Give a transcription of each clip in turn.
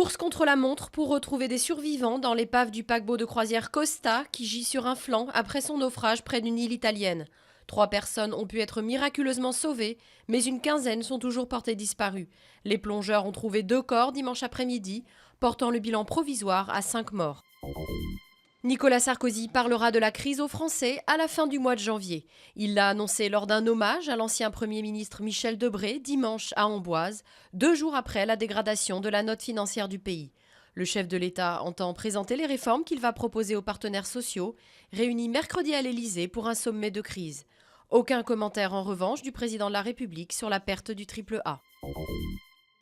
Course contre la montre pour retrouver des survivants dans l'épave du paquebot de croisière Costa qui gît sur un flanc après son naufrage près d'une île italienne. 3 personnes ont pu être miraculeusement sauvées, mais une quinzaine sont toujours portées disparues. Les plongeurs ont trouvé 2 corps dimanche après-midi, portant le bilan provisoire à 5 morts. Nicolas Sarkozy parlera de la crise aux Français à la fin du mois de janvier. Il l'a annoncé lors d'un hommage à l'ancien Premier ministre Michel Debré dimanche à Amboise, 2 jours après la dégradation de la note financière du pays. Le chef de l'État entend présenter les réformes qu'il va proposer aux partenaires sociaux, réunis mercredi à l'Élysée pour un sommet de crise. Aucun commentaire en revanche du président de la République sur la perte du triple A.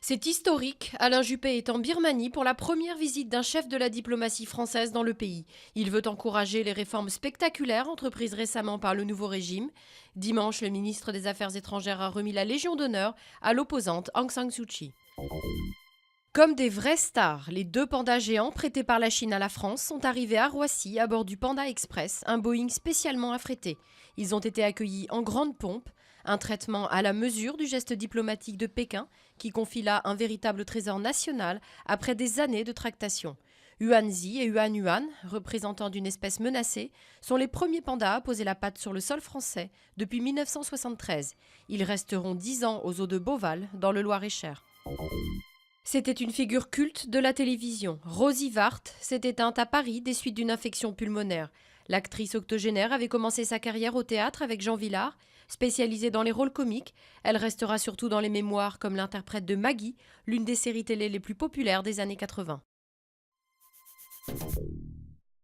C'est historique, Alain Juppé est en Birmanie pour la première visite d'un chef de la diplomatie française dans le pays. Il veut encourager les réformes spectaculaires entreprises récemment par le nouveau régime. Dimanche, le ministre des Affaires étrangères a remis la Légion d'honneur à l'opposante Aung San Suu Kyi. Comme des vraies stars, les 2 pandas géants prêtés par la Chine à la France sont arrivés à Roissy à bord du Panda Express, un Boeing spécialement affrété. Ils ont été accueillis en grande pompe, un traitement à la mesure du geste diplomatique de Pékin qui confie là un véritable trésor national après des années de tractation. Huanzi et Huan Yuan, représentants d'une espèce menacée, sont les premiers pandas à poser la patte sur le sol français depuis 1973. Ils resteront 10 ans aux eaux de Beauval, dans le Loir-et-Cher. C'était une figure culte de la télévision. Rosie Vart s'est éteinte à Paris des suites d'une infection pulmonaire. L'actrice octogénaire avait commencé sa carrière au théâtre avec Jean Vilar. Spécialisée dans les rôles comiques, elle restera surtout dans les mémoires comme l'interprète de Maggie, l'une des séries télé les plus populaires des années 80.